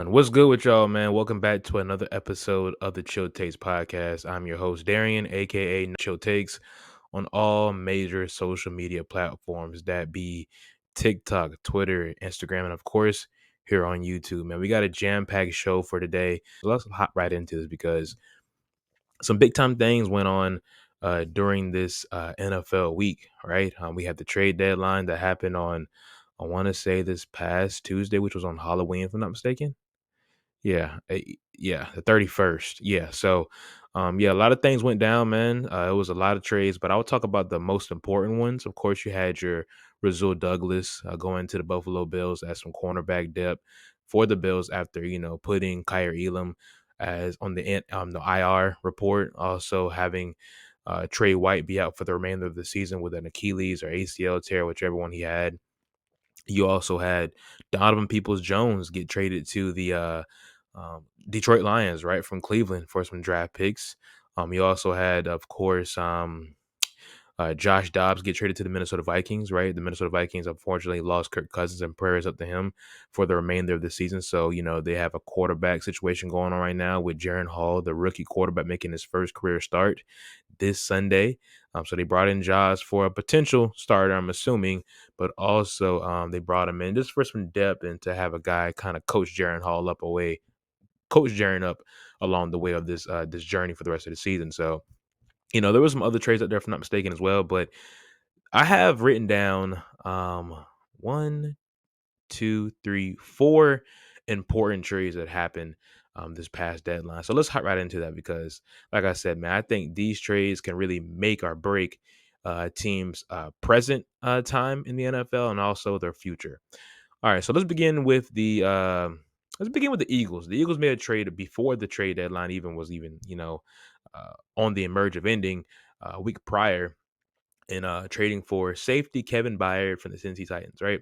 And what's good with y'all, man? Welcome back to another episode of the Chill Takes podcast. I'm your host, Darian, aka Chill Takes, on all major social media platforms that be TikTok, Twitter, Instagram, and of course, here on YouTube. Man, we got a jam packed show for today. So let's hop right into this because some big time things went on during this NFL week, right? We had the trade deadline that happened on, I want to say this past Tuesday, which was on Halloween, if I'm not mistaken. Yeah, the 31st. Yeah, so, yeah, a lot of things went down, man. It was a lot of trades, but I'll talk about the most important ones. Of course, you had your Rasul Douglas going to the Buffalo Bills as some cornerback depth for the Bills after putting Kyer Elam as on the IR report. Also having Trey White be out for the remainder of the season with an Achilles or ACL tear, whichever one he had. You also had Donovan Peoples-Jones get traded to the Detroit Lions, right, from Cleveland for some draft picks. You also had, of course, Josh Dobbs get traded to the Minnesota Vikings, right? The Minnesota Vikings unfortunately lost Kirk Cousins, and prayers up to him for the remainder of the season. So, they have a quarterback situation going on right now with Jaron Hall, the rookie quarterback, making his first career start this Sunday. So they brought in Josh for a potential starter, I'm assuming, but also they brought him in just for some depth and to have a guy kind of coach Jaron up along the way of this journey for the rest of the season. So, there was some other trades out there, if I'm not mistaken, as well. But I have written down one, two, three, four important trades that happened this past deadline. So let's hop right into that because, like I said, man, I think these trades can really make or break teams' present time in the NFL and also their future. All right, so let's begin with the Eagles. The Eagles made a trade before the trade deadline even was on the emerge of ending a week prior in trading for safety Kevin Byard from the Tennessee Titans, right?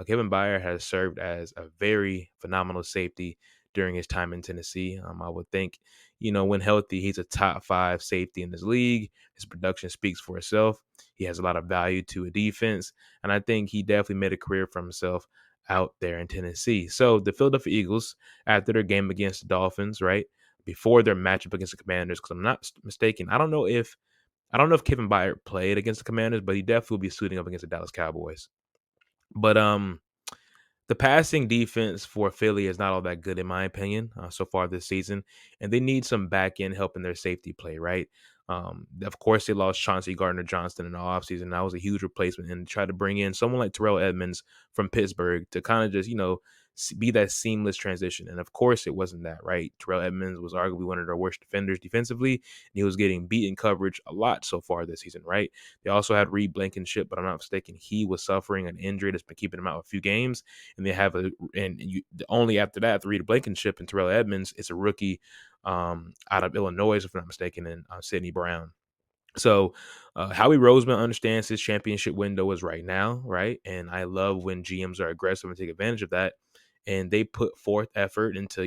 Kevin Byard has served as a very phenomenal safety during his time in Tennessee. I would think, when healthy, he's a top five safety in this league. His production speaks for itself. He has a lot of value to a defense, and I think he definitely made a career for himself out there in Tennessee. So the Philadelphia Eagles, after their game against the Dolphins, right, before their matchup against the Commanders, because I'm not mistaken, I don't know if Kevin Byard played against the Commanders, but he definitely will be suiting up against the Dallas Cowboys. But the passing defense for Philly is not all that good, in my opinion, so far this season, and they need some back end help in their safety play, right? Of course, they lost Chauncey Gardner-Johnson in the offseason. That was a huge replacement, and tried to bring in someone like Terrell Edmonds from Pittsburgh to kind of just, be that seamless transition. And of course, it wasn't that, right? Terrell Edmonds was arguably one of their worst defenders defensively, and he was getting beaten coverage a lot so far this season, right? They also had Reed Blankenship, but I'm not mistaken, he was suffering an injury that's been keeping him out a few games. And they have only after that, Reed Blankenship and Terrell Edmonds, it's a rookie out of Illinois, if I'm not mistaken, and Sidney Brown. So Howie Roseman understands his championship window is right now, right? And I love when GMs are aggressive and take advantage of that. And they put forth effort into,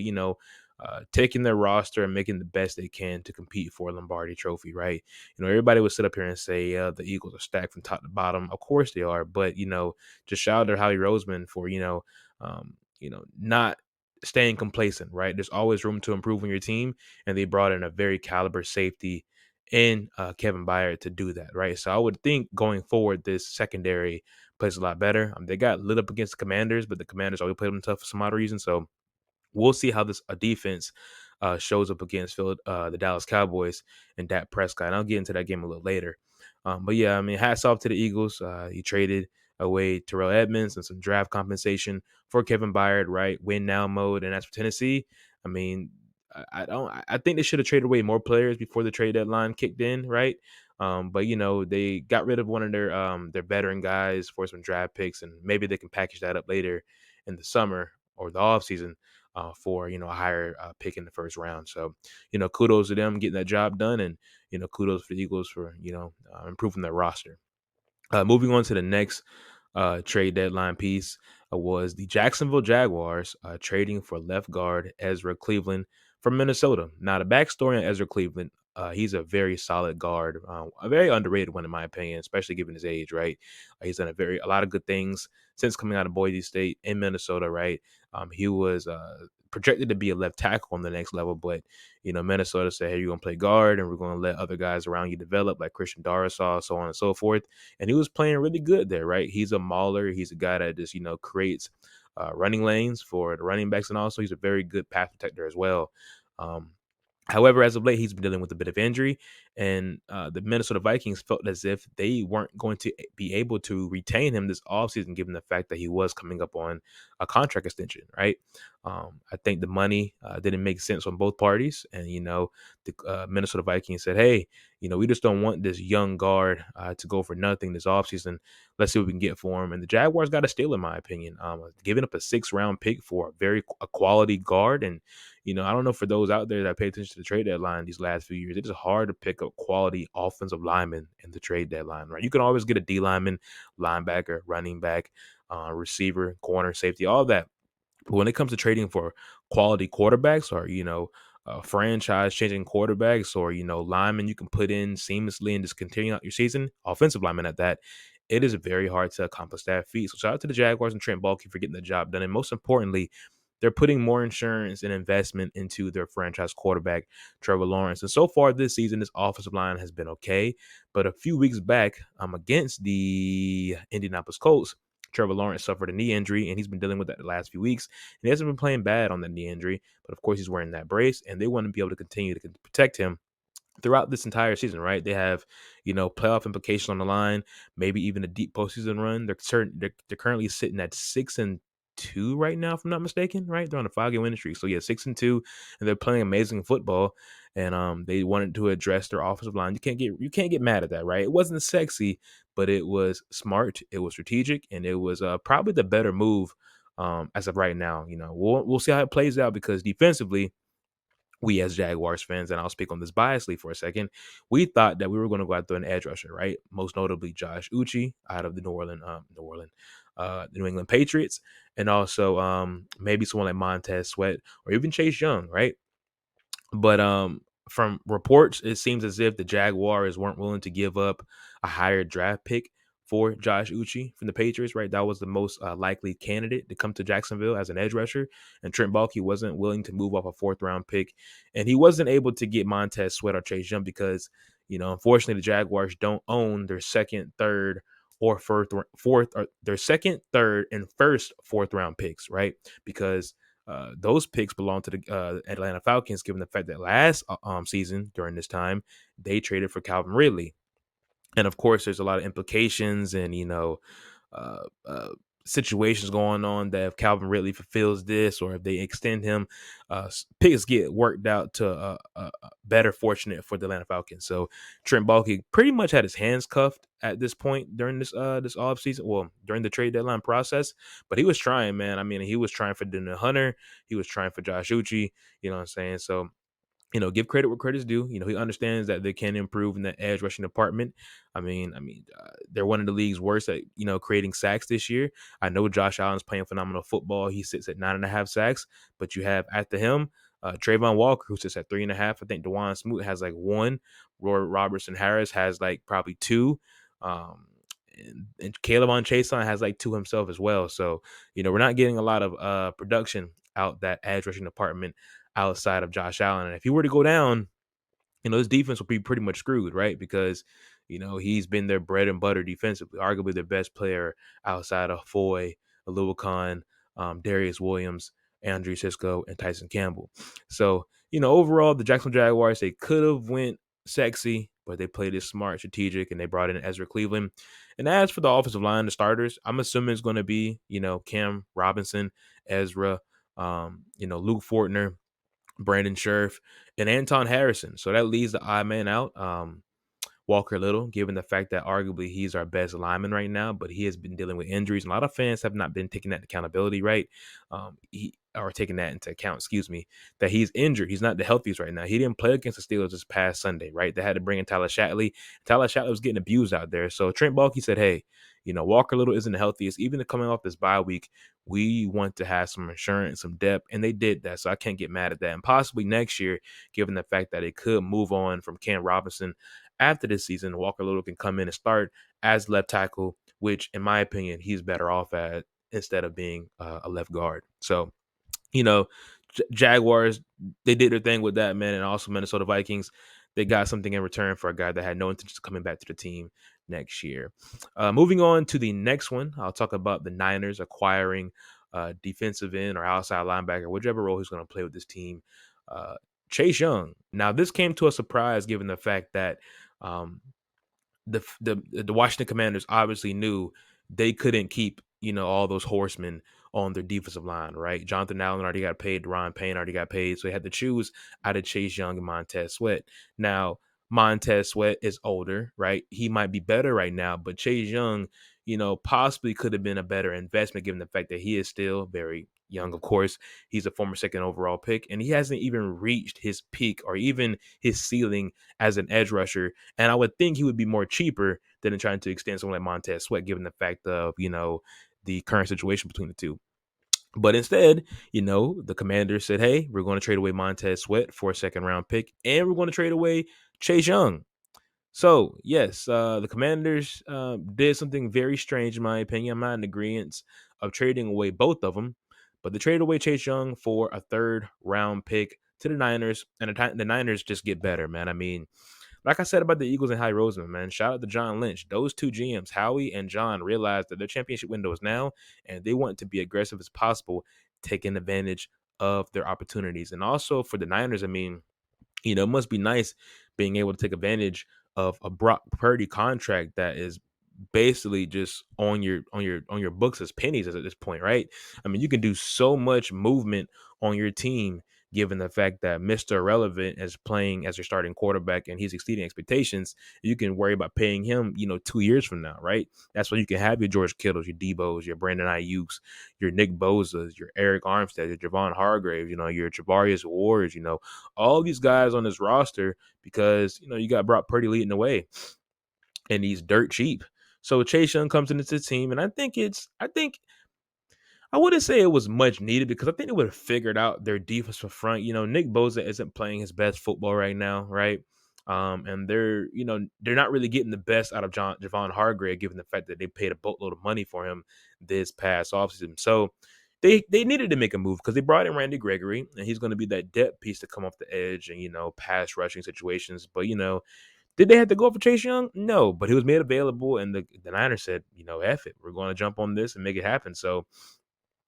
taking their roster and making the best they can to compete for a Lombardi trophy, right? Everybody would sit up here and say, yeah, the Eagles are stacked from top to bottom. Of course they are. But, just shout out to Howie Roseman for, not staying complacent, right? There's always room to improve on your team. And they brought in a very caliber safety in Kevin Byard to do that, right? So I would think going forward, this secondary plays a lot better. They got lit up against the Commanders, but the Commanders always played them tough for some odd reason. So we'll see how this defense shows up against the Dallas Cowboys and Dak Prescott. And I'll get into that game a little later. But yeah, I mean, hats off to the Eagles. He traded away Terrell Edmonds and some draft compensation for Kevin Byard, right? Win now mode. And as for Tennessee, I mean, I think they should have traded away more players before the trade deadline kicked in, right? But they got rid of one of their veteran guys for some draft picks, and maybe they can package that up later in the summer or the offseason for a higher pick in the first round. So kudos to them getting that job done, and kudos for the Eagles for improving their roster. Moving on to the next trade deadline piece was the Jacksonville Jaguars trading for left guard Ezra Cleveland from Minnesota. Now, the backstory on Ezra Cleveland, He's a very solid guard, a very underrated one in my opinion, especially given his age. Right, he's done a lot of good things since coming out of Boise State in Minnesota. Right, he was projected to be a left tackle on the next level, but Minnesota said, "Hey, you're gonna play guard, and we're gonna let other guys around you develop, like Christian Darrisaw, so on and so forth." And he was playing really good there. Right, he's a mauler. He's a guy that just creates running lanes for the running backs, and also he's a very good pass protector as well. Um, However, as of late, he's been dealing with a bit of injury, and the Minnesota Vikings felt as if they weren't going to be able to retain him this offseason, given the fact that he was coming up on a contract extension, right? I think the money didn't make sense on both parties, and the Minnesota Vikings said, "Hey, we just don't want this young guard to go for nothing this offseason. Let's see what we can get for him." And the Jaguars got a steal, in my opinion, giving up a 6th-round pick for a quality guard. And I don't know, for those out there that pay attention to the trade deadline these last few years, it is hard to pick up quality offensive linemen in the trade deadline, right? You can always get a D lineman, linebacker, running back, receiver, corner, safety, all that. But when it comes to trading for quality quarterbacks, or franchise changing quarterbacks, or linemen you can put in seamlessly and just continue out your season, offensive linemen at that, it is very hard to accomplish that feat. So shout out to the Jaguars and Trent Baalke for getting the job done, and most importantly, they're putting more insurance and investment into their franchise quarterback, Trevor Lawrence. And so far this season, this offensive line has been okay. But a few weeks back, against the Indianapolis Colts, Trevor Lawrence suffered a knee injury, and he's been dealing with that the last few weeks. And he hasn't been playing bad on that knee injury, but of course he's wearing that brace, and they want to be able to continue to protect him throughout this entire season, right? They have, playoff implications on the line, maybe even a deep postseason run. They're currently sitting at 6-2 right now, if I'm not mistaken, right? They're on a 5-game winning streak. So yeah, 6-2, and they're playing amazing football. And they wanted to address their offensive line. You can't get mad at that, right? It wasn't sexy, but it was smart, it was strategic, and it was probably the better move as of right now. We'll see how it plays out, because defensively, we as Jaguars fans, and I'll speak on this biasly for a second, we thought that we were going to go out there an edge rusher, right? Most notably Josh Uche out of the New England Patriots, and also maybe someone like Montez Sweat, or even Chase Young, right? But from reports, it seems as if the Jaguars weren't willing to give up a higher draft pick for Josh Uche from the Patriots, right? That was the most likely candidate to come to Jacksonville as an edge rusher. And Trent Baalke wasn't willing to move off a 4th-round pick. And he wasn't able to get Montez Sweat or Chase Young because, unfortunately, the Jaguars don't own their second, third, or fourth, or their second, third, and first 4th-round picks, right? Because those picks belong to the Atlanta Falcons, given the fact that last season during this time they traded for Calvin Ridley. And of course, there's a lot of implications and uh, uh, situations going on that if Calvin Ridley fulfills this, or if they extend him, picks get worked out to better fortunate for the Atlanta Falcons. So Trent Baalke pretty much had his hands cuffed at this point during this offseason, well, during the trade deadline process. But he was trying, man. I mean, he was trying for Daniel Hunter, he was trying for Josh Uche. You know what I'm saying? So give credit where credit's due. He understands that they can improve in that edge rushing department. They're one of the league's worst at creating sacks this year. I know Josh Allen's playing phenomenal football. He sits at 9.5 sacks, but you have after him Trayvon Walker, who sits at 3.5. I think Dewan Smoot has like 1. Roy Robertson Harris has like probably 2. And Caleb on Chason has like 2 himself as well. So we're not getting a lot of production out that edge rushing department outside of Josh Allen. And if he were to go down, his defense will be pretty much screwed, right? Because, he's been their bread and butter defensively, arguably their best player outside of Foy, Alua Khan, Darius Williams, Andrew Cisco, and Tyson Campbell. So, overall, the Jacksonville Jaguars, they could have went sexy, but they played it smart, strategic, and they brought in Ezra Cleveland. And as for the offensive line, the starters, I'm assuming it's going to be, Cam Robinson, Ezra, Luke Fortner, Brandon Scherf, and Anton Harrison. So that leaves the odd man out, Walker Little, given the fact that arguably he's our best lineman right now, but he has been dealing with injuries. And a lot of fans have not been taking that accountability, right? Taking that into account, that he's injured. He's not the healthiest right now. He didn't play against the Steelers this past Sunday, right? They had to bring in Tyler Shatley. Tyler Shatley was getting abused out there. So Trent Baalke said, hey, Walker Little isn't the healthiest. Even coming off this bye week, we want to have some insurance, some depth, and they did that. So I can't get mad at that. And possibly next year, given the fact that it could move on from Cam Robinson after this season, Walker Little can come in and start as left tackle, which, in my opinion, he's better off at instead of being a left guard. So, you know, Jaguars, they did their thing with that, man. And also Minnesota Vikings, they got something in return for a guy that had no intention of coming back to the team next year. Moving on to the next one, I'll talk about the Niners acquiring defensive end or outside linebacker, whichever role he's going to play with this team. Uh, Chase Young. Now, this came to a surprise given the fact that um, the Washington Commanders obviously knew they couldn't keep all those horsemen on their defensive line, right? Jonathan Allen already got paid, Ron Payne already got paid, so they had to choose out of Chase Young and Montez Sweat. Now Montez Sweat is older, right? He might be better right now, but Chase Young, possibly could have been a better investment given the fact that he is still very young. Of course, he's a former second overall pick, and he hasn't even reached his peak or even his ceiling as an edge rusher. And I would think he would be more cheaper than in trying to extend someone like Montez Sweat, given the fact of, the current situation between the two. But instead, the Commanders said, hey, we're going to trade away Montez Sweat for a second round pick, and we're going to trade away Chase Young. So, yes, the Commanders did something very strange, in my opinion. I'm not in agreement of trading away both of them, but they traded away Chase Young for a third round pick to the Niners, and the Niners just get better, man. I mean, like I said about the Eagles and Howie Roseman, man, shout out to John Lynch. Those two GMs, Howie and John, realized that their championship window is now, and they want to be aggressive as possible, taking advantage of their opportunities. And also for the Niners, I mean, it must be nice being able to take advantage of a Brock Purdy contract that is basically just on your books as pennies at this point, right? I mean, you can do so much movement on your team given the fact that Mr. Irrelevant is playing as your starting quarterback and he's exceeding expectations. You can worry about paying him, 2 years from now, right? That's why you can have your George Kittles, your Debos, your Brandon Ayuk's, your Nick Bosa's, your Eric Armstead, your Javon Hargrave, your Javarius Wards, all these guys on this roster because, you got Brock Purdy leading the way and he's dirt cheap. So Chase Young comes into the team, and I wouldn't say it was much needed because I think they would have figured out their defensive front. Nick Bosa isn't playing his best football right now, right? And they're not really getting the best out of Javon Hargrave, given the fact that they paid a boatload of money for him this past offseason. So they needed to make a move because they brought in Randy Gregory, and he's going to be that depth piece to come off the edge and pass rushing situations. But did they have to go for Chase Young? No, but he was made available, and the Niners said, F it, we're going to jump on this and make it happen. So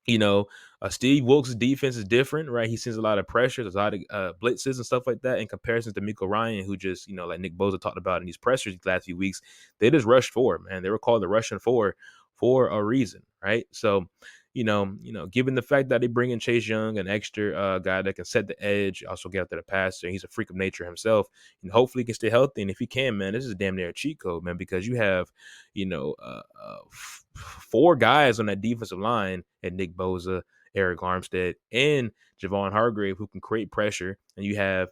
you know, Steve Wilkes' defense is different, right? He sends a lot of pressure, there's a lot of blitzes and stuff like that in comparison to Miko Ryan, who just, like Nick Bosa talked about in these pressures these last few weeks, they just rushed forward, man. They were called the Russian Four for a reason, right? So, given the fact that they bring in Chase Young, an extra guy that can set the edge, also get after the passer, he's a freak of nature himself, and hopefully he can stay healthy. And if he can, man, this is damn near a cheat code, man, because you have, four guys on that defensive line and Nick Bosa, Eric Armstead, and Javon Hargrave who can create pressure. And you have,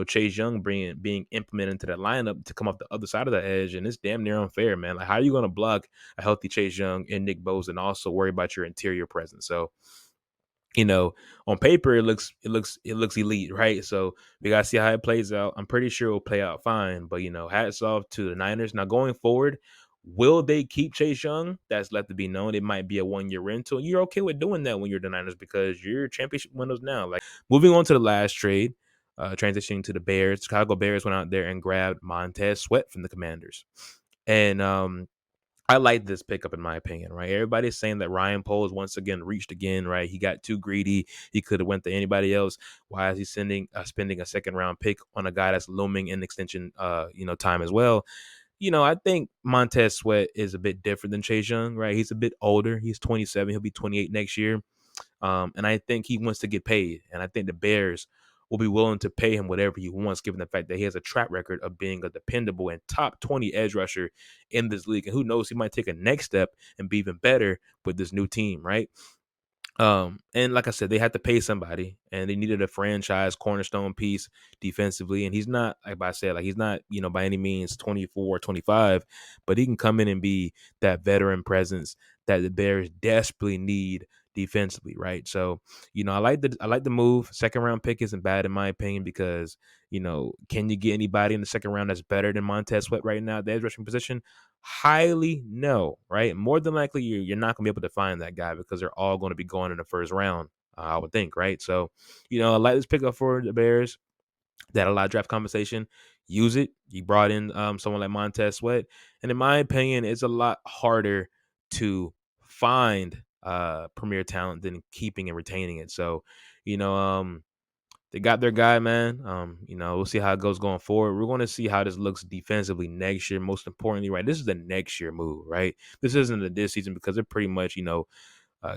Chase Young being implemented into that lineup to come off the other side of the edge. And it's damn near unfair, man. Like, how are you going to block a healthy Chase Young and Nick Bosa and also worry about your interior presence? So, on paper it looks elite, right? So we gotta see how it plays out. I'm pretty sure it'll play out fine, but hats off to the Niners. Now going forward, will they keep Chase Young? That's left to be known. It might be a 1-year rental. You're okay with doing that when you're the Niners because your championship windows now. Like moving on to the last trade, transitioning to the Bears. Chicago Bears went out there and grabbed Montez Sweat from the Commanders, and I like this pickup in my opinion, right? Everybody's saying that Ryan Poles once again reached again, right? He got too greedy. He could have went to anybody else. Why is he spending a second round pick on a guy that's looming in extension, time as well? I think Montez Sweat is a bit different than Chase Young, right? He's a bit older. He's 27. He'll be 28 next year. And I think he wants to get paid. And I think the Bears will be willing to pay him whatever he wants, given the fact that he has a track record of being a dependable and top 20 edge rusher in this league. And who knows, he might take a next step and be even better with this new team, right? And like I said, they had to pay somebody and they needed a franchise cornerstone piece defensively. And he's not, like I said, like he's not, by any means 24, 25, but he can come in and be that veteran presence that the Bears desperately need defensively, right? So, I like the move. Second round pick isn't bad in my opinion because, can you get anybody in the second round that's better than Montez Sweat right now at the edge rushing position? Highly no, right? More than likely you're not gonna be able to find that guy because they're all going to be going in the first round, I would think, right? So, I like this pickup for the Bears. That a lot of draft conversation. Use it. You brought in someone like Montez Sweat, and in my opinion, it's a lot harder to find premier talent than keeping and retaining it. So, you know, um, they got their guy, man. We'll see how it goes going forward. We're going to see how this looks defensively next year. Most importantly, right? This is the next year move, right? This isn't the this season because they're pretty much,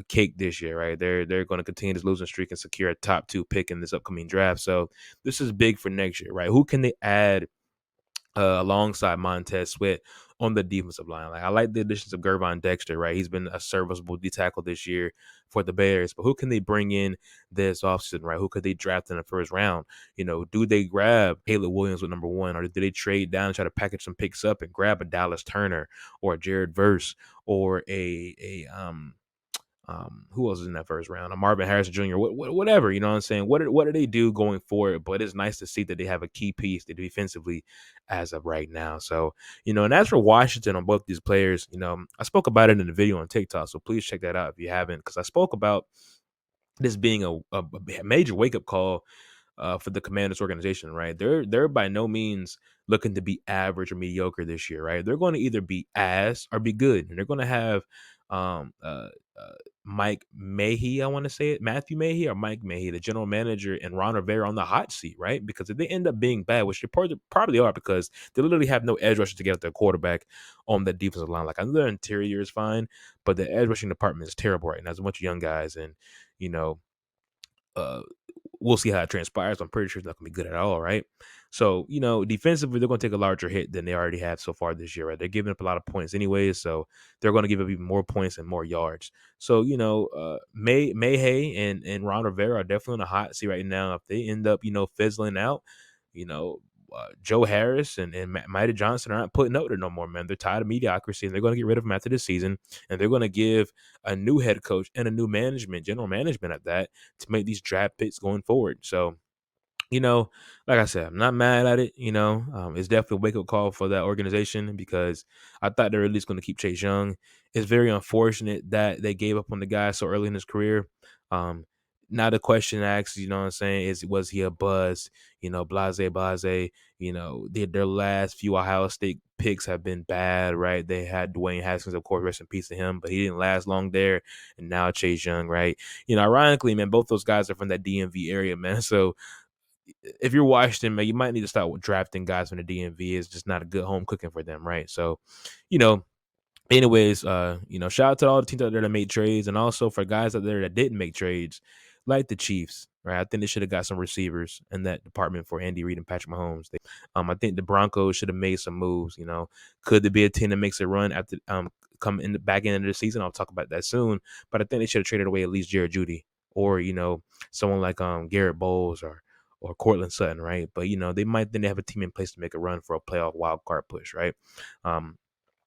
cake this year, right? They're going to continue this losing streak and secure a top 2 pick in this upcoming draft. So this is big for next year, right? Who can they add alongside Montez Sweat on the defensive line? Like I like the additions of Gervon Dexter, right? He's been a serviceable D tackle this year for the Bears. But who can they bring in this offseason, right? Who could they draft in the first round? Do they grab Caleb Williams with number 1, or do they trade down and try to package some picks up and grab a Dallas Turner or a Jared Verse or who else is in that first round? A Marvin Harrison Jr. Whatever, you know what I'm saying? What do they do going forward? But it's nice to see that they have a key piece defensively as of right now. So, and as for Washington on both these players, I spoke about it in the video on TikTok. So please check that out if you haven't, because I spoke about this being a major wake up call for the Commanders organization, right? They're by no means looking to be average or mediocre this year, right? They're going to either be ass or be good, and they're going to have um uh, uh Mike Mahey, I want to say it, Matthew Mahey or Mike Mahey, the general manager, and Ron Rivera on the hot seat, right? Because if they end up being bad, which they probably are, because they literally have no edge rushers to get at their quarterback on the defensive line. Like I know their interior is fine, but the edge rushing department is terrible right now. There's a bunch of young guys, and you know, uh, we'll see how it transpires. I'm pretty sure it's not going to be good at all, right? So, defensively, they're going to take a larger hit than they already have so far this year, right? They're giving up a lot of points anyways, so they're going to give up even more points and more yards. So, Mayhay and Ron Rivera are definitely on a hot seat right now. If they end up, fizzling out, you know, Joe Harris and Mighty Johnson are not putting up there no more, man. They're tired of mediocrity, and they're going to get rid of him after this season, and they're going to give a new head coach and a new general management at that, to make these draft picks going forward. So, like I said, I'm not mad at it. It's definitely a wake up call for that organization because I thought they were at least going to keep Chase Young. It's very unfortunate that they gave up on the guy so early in his career. Um, Now the question asks, you know what I'm saying, was he a buzz? Blase. Their last few Ohio State picks have been bad, right? They had Dwayne Haskins, of course, rest in peace to him, but he didn't last long there. And now Chase Young, right? Ironically, man, both those guys are from that DMV area, man. So if you're Washington, man, you might need to start drafting guys from the DMV. It's just not a good home cooking for them, right? So, you know, anyways, shout out to all the teams out there that made trades, and also for guys out there that didn't make trades, like the Chiefs, right? I think they should have got some receivers in that department for Andy Reid and Patrick Mahomes. I think the Broncos should have made some moves. Could there be a team that makes a run after come in the back end of the season? I'll talk about that soon. But I think they should have traded away at least Jared Judy, or someone like Garrett Bowles or Cortland Sutton, right? But they might then have a team in place to make a run for a playoff wild card push, right? Um,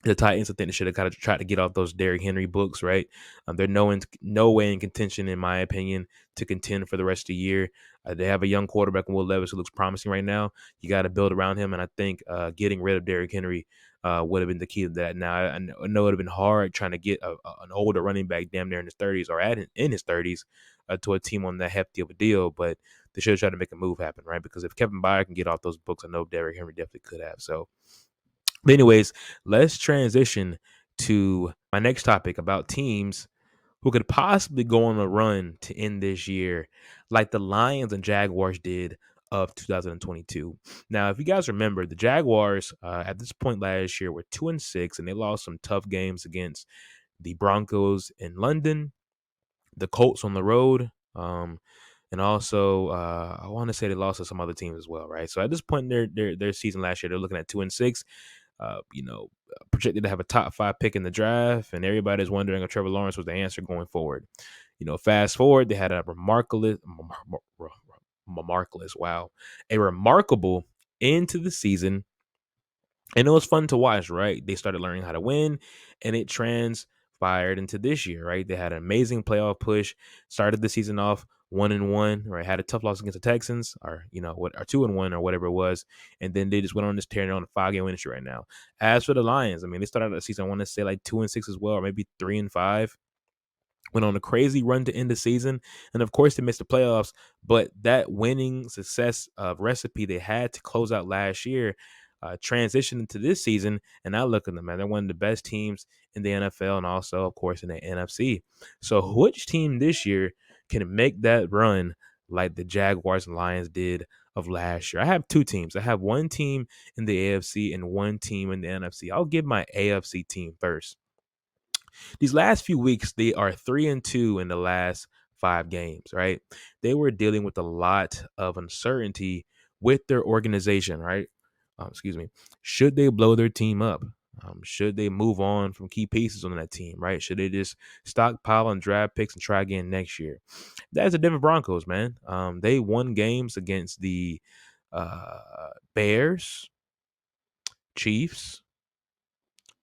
the Titans, I think they should have kind of tried to get off those Derrick Henry books, right? They're no way in contention, in my opinion, to contend for the rest of the year. They have a young quarterback in Will Levis who looks promising right now. You got to build around him, and I think getting rid of Derrick Henry would have been the key to that. Now, I know it would have been hard trying to get an older running back damn near in his 30s or in his 30s to a team on that hefty of a deal, but they should have tried to make a move happen, right? Because if Kevin Byard can get off those books, I know Derrick Henry definitely could have. So, but anyways, let's transition to my next topic about teams who could possibly go on a run to end this year, like the Lions and Jaguars did of 2022. Now, if you guys remember, the Jaguars at this point last year were 2-6, and they lost some tough games against the Broncos in London, the Colts on the road, and also I want to say they lost to some other teams as well, right? So at this point in their season last year, they're looking at 2-6. Projected to have a top 5 pick in the draft, and everybody's wondering if Trevor Lawrence was the answer going forward. Fast forward, they had a remarkable into the season, and it was fun to watch, right? They started learning how to win, and it transpired into this year, right? They had an amazing playoff push, started the season off 1-1, right? Had a tough loss against the Texans, or what, or 2-1, or whatever it was, and then they just went on this tear on a 5-game winning streak right now. As for the Lions, I mean, they started the season, I want to say like 2-6 as well, or maybe 3-5. Went on a crazy run to end the season, and of course they missed the playoffs. But that winning success recipe they had to close out last year transitioned into this season, and now look at them, man. They're one of the best teams in the NFL, and also, of course, in the NFC. So, which team this year can make that run like the Jaguars and Lions did of last year? I have two teams. I have one team in the AFC and one team in the NFC. I'll give my AFC team first. These last few weeks, they are 3-2 in the last 5 games, right? They were dealing with a lot of uncertainty with their organization, right? Excuse me. Should they blow their team up? Should they move on from key pieces on that team, right? Should they just stockpile and draft picks and try again next year? That's the Denver Broncos, man. They won games against the Bears, Chiefs,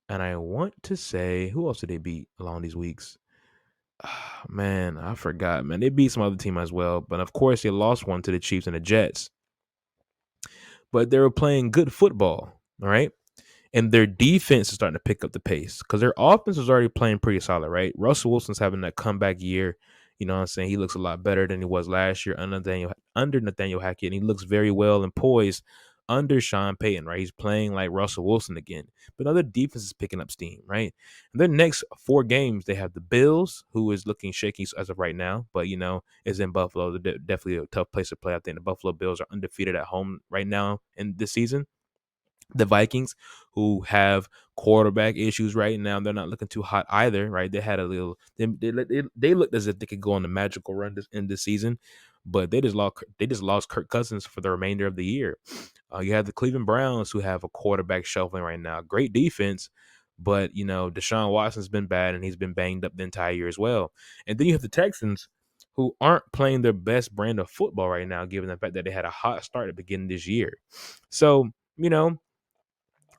and I want to say, who else did they beat along these weeks? Man, I forgot, man. They beat some other team as well, but of course they lost one to the Chiefs and the Jets. But they were playing good football, all right? And their defense is starting to pick up the pace because their offense is already playing pretty solid, right? Russell Wilson's having that comeback year. You know what I'm saying? He looks a lot better than he was last year under Nathaniel Hackett, and he looks very well and poised under Sean Payton, right? He's playing like Russell Wilson again. But other defense is picking up steam, right? And their next 4 games, they have the Bills, who is looking shaky as of right now, but, is in Buffalo. They're definitely a tough place to play. I think the Buffalo Bills are undefeated at home right now in this season. The Vikings, who have quarterback issues right now, they're not looking too hot either, right? They had a little, they looked as if they could go on a magical run in this season, but they just lost Kirk Cousins for the remainder of the year. You have the Cleveland Browns, who have a quarterback shuffling right now. Great defense, but Deshaun Watson's been bad and he's been banged up the entire year as well. And then you have the Texans, who aren't playing their best brand of football right now, given the fact that they had a hot start at the beginning of this year. So,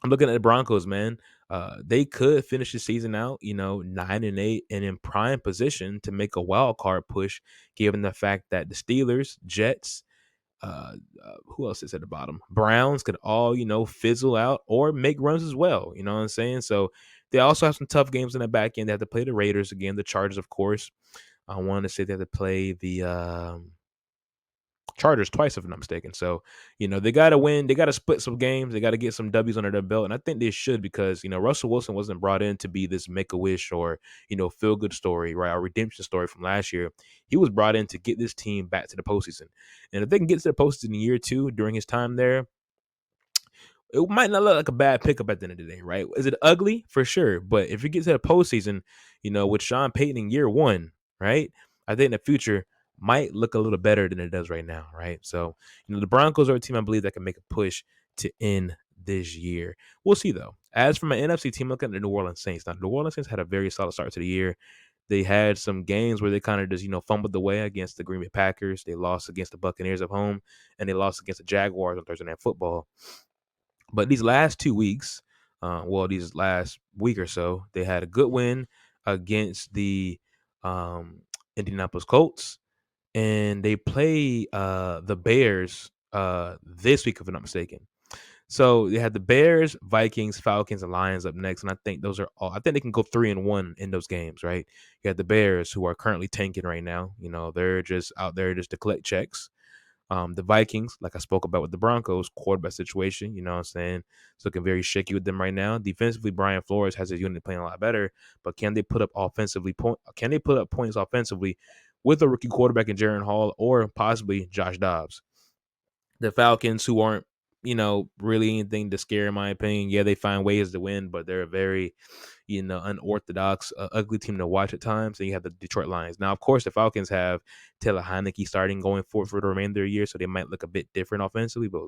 I'm looking at the Broncos, man. They could finish the season out, 9-8, and in prime position to make a wild card push, given the fact that the Steelers, Jets, who else is at the bottom? Browns could all, fizzle out or make runs as well. You know what I'm saying? So they also have some tough games in the back end. They have to play the Raiders again, the Chargers, of course. I want to say they have to play the Chargers twice, if I'm not mistaken. So, they got to win. They got to split some games. They got to get some W's under their belt. And I think they should because, Russell Wilson wasn't brought in to be this make-a-wish or, feel-good story, right? Our redemption story from last year. He was brought in to get this team back to the postseason. And if they can get to the postseason in year 2 during his time there, it might not look like a bad pickup at the end of the day, right? Is it ugly? For sure. But if you get to the postseason, with Sean Payton in year 1, right? I think in the future might look a little better than it does right now, right? So, the Broncos are a team I believe that can make a push to end this year. We'll see, though. As for my NFC team, look at the New Orleans Saints. Now, the New Orleans Saints had a very solid start to the year. They had some games where they kind of just, fumbled the way against the Green Bay Packers. They lost against the Buccaneers at home, and they lost against the Jaguars on Thursday Night Football. But these last 2 weeks, these last week or so, they had a good win against the Indianapolis Colts, and they play the Bears this week, if I'm not mistaken. So they had the Bears, Vikings, Falcons, and Lions up next, and I think those are all. I think they can go 3-1 in those games, right? You had the Bears, who are currently tanking right now. They're just out there just to collect checks. The Vikings, like I spoke about with the Broncos, quarterback situation, you know what I'm saying? It's looking very shaky with them right now. Defensively, Brian Flores has his unit playing a lot better, but can they put up points offensively with a rookie quarterback in Jaron Hall or possibly Josh Dobbs? The Falcons, who aren't, really anything to scare, in my opinion. Yeah, they find ways to win, but they're a very, unorthodox, ugly team to watch at times. And you have the Detroit Lions. Now, of course, the Falcons have Taylor Heineke starting going forward for the remainder of the year, so they might look a bit different offensively, but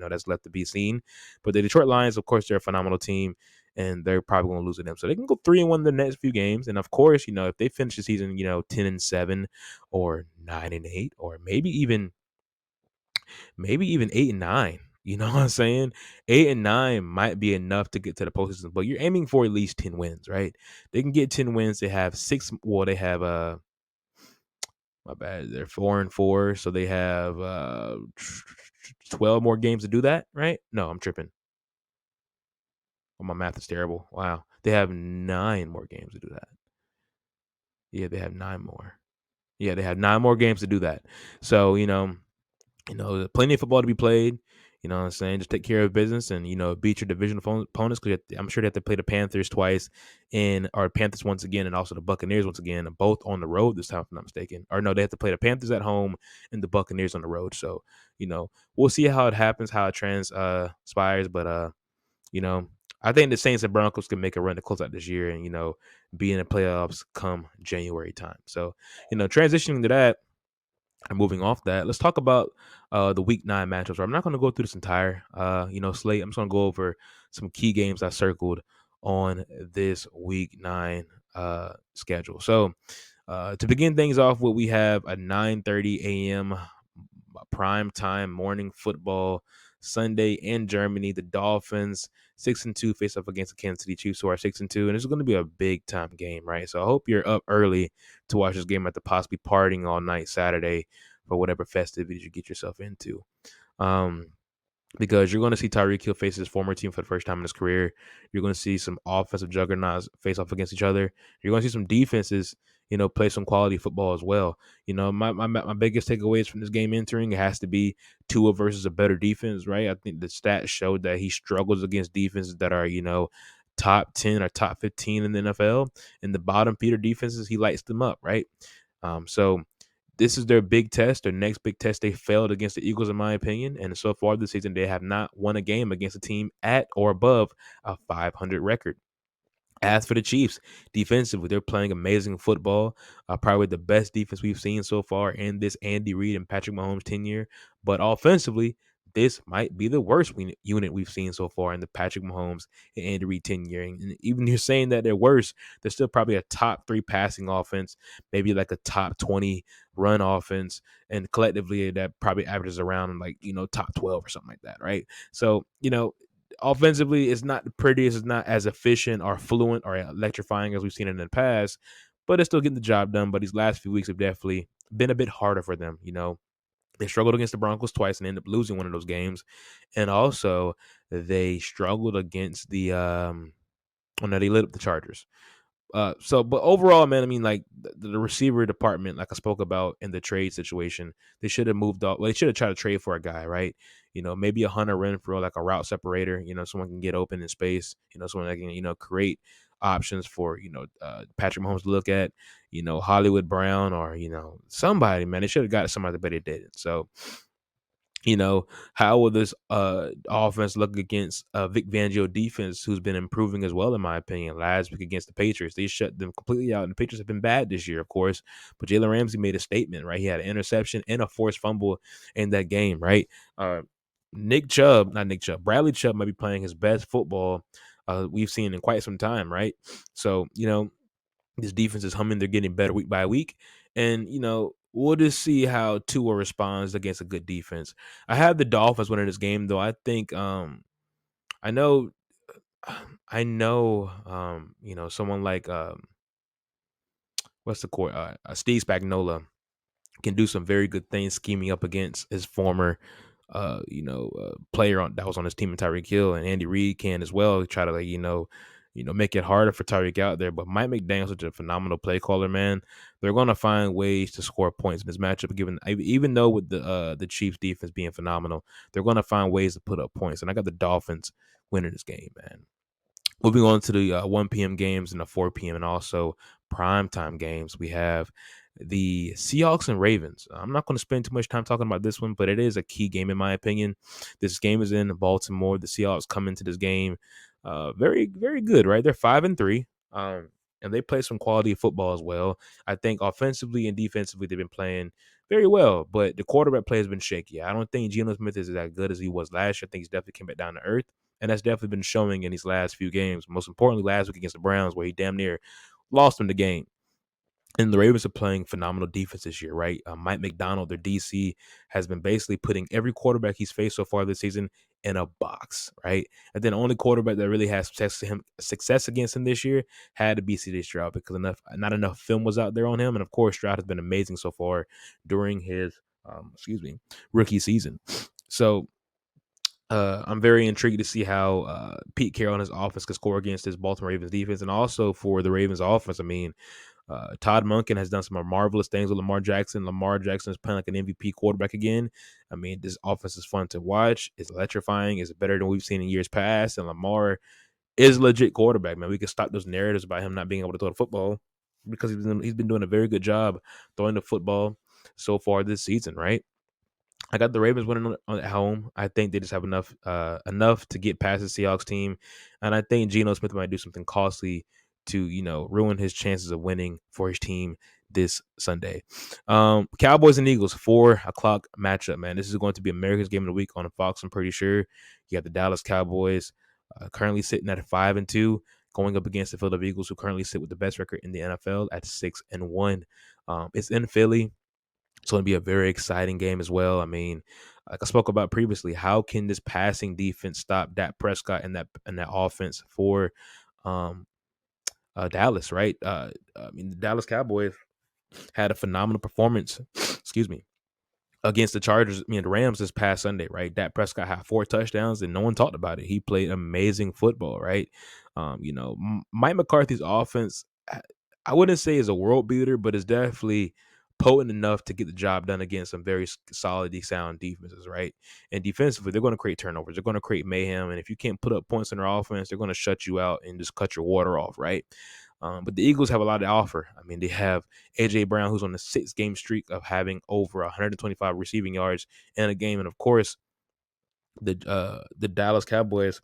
that's left to be seen. But the Detroit Lions, of course, they're a phenomenal team, and they're probably going to lose to them. So they can go 3-1 the next few games. And of course, if they finish the season, 10-7 or 9-8, or maybe even 8-9. You know what I'm saying? 8 and 9 might be enough to get to the postseason, but you're aiming for at least 10 wins, right? They can get 10 wins. They have six. Well, they have my bad. They're 4-4, so they have 12 more games to do that, right? No, I'm tripping. Oh, my math is terrible. Wow, they have 9 more games to do that. Yeah, they have 9 more. Yeah, they have 9 more games to do that. So plenty of football to be played. You know what I'm saying? Just take care of business and, beat your division opponents. Because I'm sure they have to play the Panthers twice or Panthers once again, and also the Buccaneers once again, and both on the road this time, if I'm not mistaken. Or no, they have to play the Panthers at home and the Buccaneers on the road. So, we'll see how it happens, how it transpires. But, you know, I think the Saints and Broncos can make a run to close out this year and, be in the playoffs come January time. So, transitioning to that, and moving off that, let's talk about the Week 9 matchups. I'm not going to go through this entire slate. I'm just going to go over some key games I circled on this Week 9 schedule. So to begin things off with, we have a 9:30 a.m. prime time morning football Sunday in Germany. The Dolphins 6-2 face off against the Kansas City Chiefs, who are 6-2, and this is going to be a big time game, right? So I hope you're up early to watch this game after possibly partying all night Saturday for whatever festivities you get yourself into. Um, because you're going to see Tyreek Hill face his former team for the first time in his career. You're going to see some offensive juggernauts face off against each other. You're going to see some defenses, play some quality football as well. My biggest takeaways from this game entering, it has to be Tua versus a better defense, right? I think the stats showed that he struggles against defenses that are, top 10 or top 15 in the NFL, and the bottom feeder defenses, he lights them up, right? So this is their big test, their next big test. They failed against the Eagles, in my opinion. And so far this season, they have not won a game against a team at or above a 500 record. As for the Chiefs, defensively, they're playing amazing football. Probably the best defense we've seen so far in this Andy Reid and Patrick Mahomes tenure. But offensively, this might be the worst unit we've seen so far in the Patrick Mahomes and Andy Reid tenure. And even you're saying that they're worse, they're still probably a top 3 passing offense, maybe like a top 20 run offense. And collectively, that probably averages around like, top 12 or something like that, right? So, offensively, it's not the prettiest, it's not as efficient or fluent or electrifying as we've seen in the past, but it's still getting the job done. But these last few weeks have definitely been a bit harder for them. They struggled against the Broncos twice and ended up losing one of those games. And also they struggled against no, they lit up the Chargers. But overall, man, I mean, like the receiver department, like I spoke about in the trade situation, they should have moved off. Well, they should have tried to trade for a guy, right? Maybe a Hunter Renfrow, like a route separator. Someone can get open in space. Someone that can, create options for Patrick Mahomes to look at. Hollywood Brown or somebody, man. They should have got somebody, but they didn't. So how will this offense look against Vic Fangio defense, who's been improving as well, in my opinion? Last week against the Patriots, they shut them completely out, and the Patriots have been bad this year, of course. But Jalen Ramsey made a statement, right? He had an interception and a forced fumble in that game, right? Bradley Chubb might be playing his best football we've seen in quite some time, right? So, this defense is humming. They're getting better week by week. And, we'll just see how Tua responds against a good defense. I have the Dolphins winning this game, though. I think I know someone like what's the court? Steve Spagnuolo can do some very good things scheming up against his former player that was on his team in Tyreek Hill, and Andy Reid can as well try to make it harder for Tyreek out there. But Mike McDaniel's such a phenomenal play caller, man. They're going to find ways to score points in this matchup. Even though with the Chiefs defense being phenomenal, they're going to find ways to put up points. And I got the Dolphins winning this game, man. Moving on to the 1 p.m. games and the 4 p.m. and also primetime games, we have the Seahawks and Ravens. I'm not going to spend too much time talking about this one, but it is a key game in my opinion. This game is in Baltimore. The Seahawks come into this game very, very good, right? They're 5-3, and they play some quality football as well. I think offensively and defensively they've been playing very well, but the quarterback play has been shaky. I don't think Geno Smith is as good as he was last year. I think he's definitely came back down to earth. And that's definitely been showing in these last few games. Most importantly, last week against the Browns, where he damn near lost them the game. And the Ravens are playing phenomenal defense this year, right? Mike McDonald, their DC, has been basically putting every quarterback he's faced so far this season in a box, right? And then the only quarterback that really has success against him this year had to be CJ Stroud because not enough film was out there on him. And of course, Stroud has been amazing so far during his rookie season. So I'm very intrigued to see how Pete Carroll and his offense can score against this Baltimore Ravens defense, and also for the Ravens offense. I mean, Todd Monken has done some marvelous things with Lamar Jackson. Lamar Jackson is playing like an MVP quarterback again. I mean, this offense is fun to watch. It's electrifying. It's better than we've seen in years past. And Lamar is a legit quarterback, man. We can stop those narratives about him not being able to throw the football because he's been doing a very good job throwing the football so far this season, right? I got the Ravens winning at home. I think they just have enough to get past the Seahawks team, and I think Geno Smith might do something costly to ruin his chances of winning for his team this Sunday. Cowboys and Eagles 4 o'clock matchup. Man, this is going to be America's game of the week on Fox. I'm pretty sure. You got the Dallas Cowboys currently sitting at 5-2, going up against the Philadelphia Eagles, who currently sit with the best record in the NFL at 6-1. It's in Philly. It's going to be a very exciting game as well. I mean, like I spoke about previously, how can this passing defense stop Dak Prescott and that offense for um, Dallas? Right? I mean, the Dallas Cowboys had a phenomenal performance. Excuse me, against the Chargers, the Rams this past Sunday, right? Dak Prescott had 4 touchdowns and no one talked about it. He played amazing football, right? Mike McCarthy's offense, I wouldn't say is a world beater, but it's definitely potent enough to get the job done against some very solidly sound defenses, right? And defensively, they're going to create turnovers. They're going to create mayhem. And if you can't put up points in their offense, they're going to shut you out and just cut your water off, right? But the Eagles have a lot to offer. I mean, they have A.J. Brown, who's on a 6-game streak of having over 125 receiving yards in a game. And of course, the Dallas Cowboys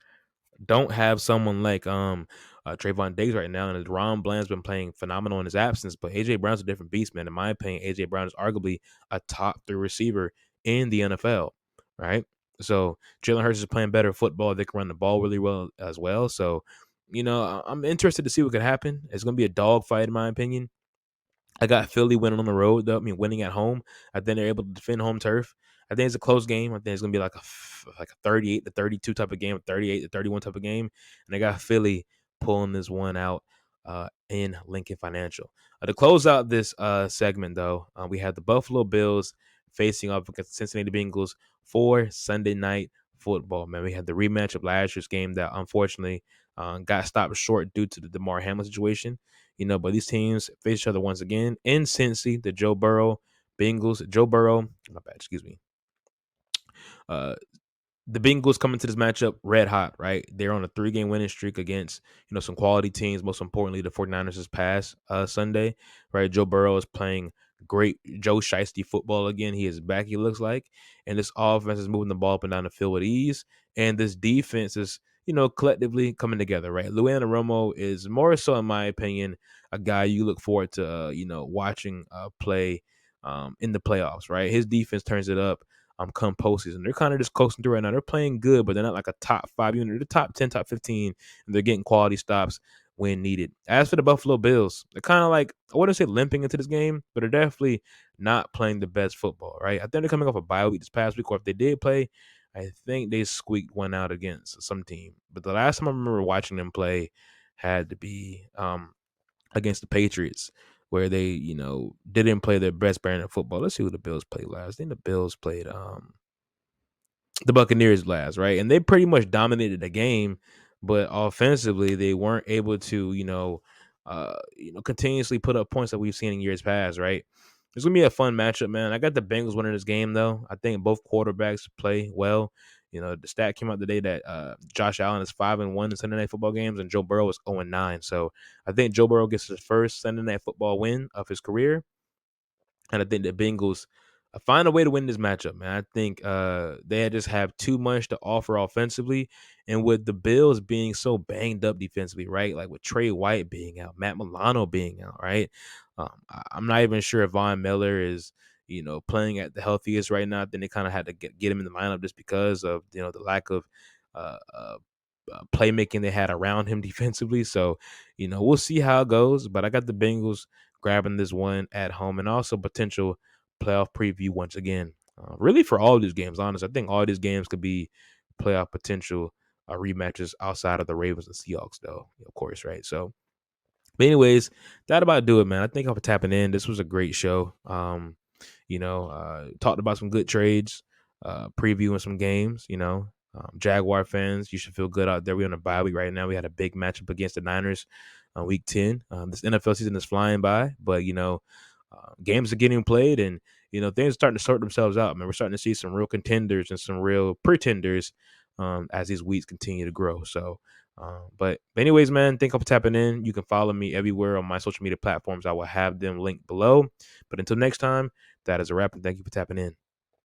don't have someone like Trayvon Diggs right now, and Ron Bland's been playing phenomenal in his absence. But AJ Brown's a different beast, man. In my opinion, AJ Brown is arguably a top 3 receiver in the NFL, right? So Jalen Hurts is playing better football. They can run the ball really well as well. So, I'm interested to see what could happen. It's going to be a dogfight, in my opinion. I got Philly winning on the road, though. I mean, winning at home. I think they're able to defend home turf. I think it's a close game. I think it's gonna be like a 38-32 type of game, a 38-31 type of game. And I got Philly pulling this one out in Lincoln Financial. To close out this segment, though, we have the Buffalo Bills facing off against the Cincinnati Bengals for Sunday night football. Man, we had the rematch of last year's game that unfortunately got stopped short due to the DeMar Hamlin situation. But these teams face each other once again in Cincy, the Joe Burrow Bengals. Joe Burrow, my bad, excuse me. Uh, the Bengals coming to this matchup red hot, right? They're on a 3-game winning streak against, some quality teams. Most importantly, the 49ers this past Sunday, right? Joe Burrow is playing great Joe Shiesty football again. He is back, he looks like. And this offense is moving the ball up and down the field with ease. And this defense is, collectively coming together, right? Lou Anarumo is more so, in my opinion, a guy you look forward to, watching play in the playoffs, right? His defense turns it up come postseason. They're kind of just coasting through right now. They're playing good, but they're not like a top 5 unit. They're top 10, top 15, and they're getting quality stops when needed. As for the Buffalo Bills, they're kind of like, I wouldn't say limping into this game, but they're definitely not playing the best football, right? I think they're coming off a bye week this past week, or if they did play, I think they squeaked one out against some team. But the last time I remember watching them play had to be against the Patriots, where they, didn't play their best brand of football. Let's see who the Bills played last. I think the Bills played the Buccaneers last, right? And they pretty much dominated the game, but offensively they weren't able to, continuously put up points that we've seen in years past, right? It's gonna be a fun matchup, man. I got the Bengals winning this game, though. I think both quarterbacks play well. The stat came out today that Josh Allen is 5-1 in Sunday Night Football games, and Joe Burrow is 0-9. So I think Joe Burrow gets his first Sunday Night Football win of his career, and I think the Bengals find a way to win this matchup, man. I think they just have too much to offer offensively. And with the Bills being so banged up defensively, right? Like with Trey White being out, Matt Milano being out, right? I'm not even sure if Von Miller is, playing at the healthiest right now. Then they kind of had to get him in the lineup just because of, the lack of playmaking they had around him defensively. So, we'll see how it goes. But I got the Bengals grabbing this one at home, and also potential playoff preview once again. Really for all these games, honestly, I think all these games could be playoff potential rematches outside of the Ravens and Seahawks, though, of course, right? So, but anyways, that about do it, man. I think I'm tapping in. This was a great show. Talked about some good trades, previewing some games. Jaguar fans, you should feel good out there. We're on a bye week right now. We had a big matchup against the Niners on week 10. This NFL season is flying by, but games are getting played, and things are starting to sort themselves out. Man, we're starting to see some real contenders and some real pretenders as these weeks continue to grow. So. But anyways, man, thank you for tapping in. You can follow me everywhere on my social media platforms. I will have them linked below. But until next time, that is a wrap, and thank you for tapping in.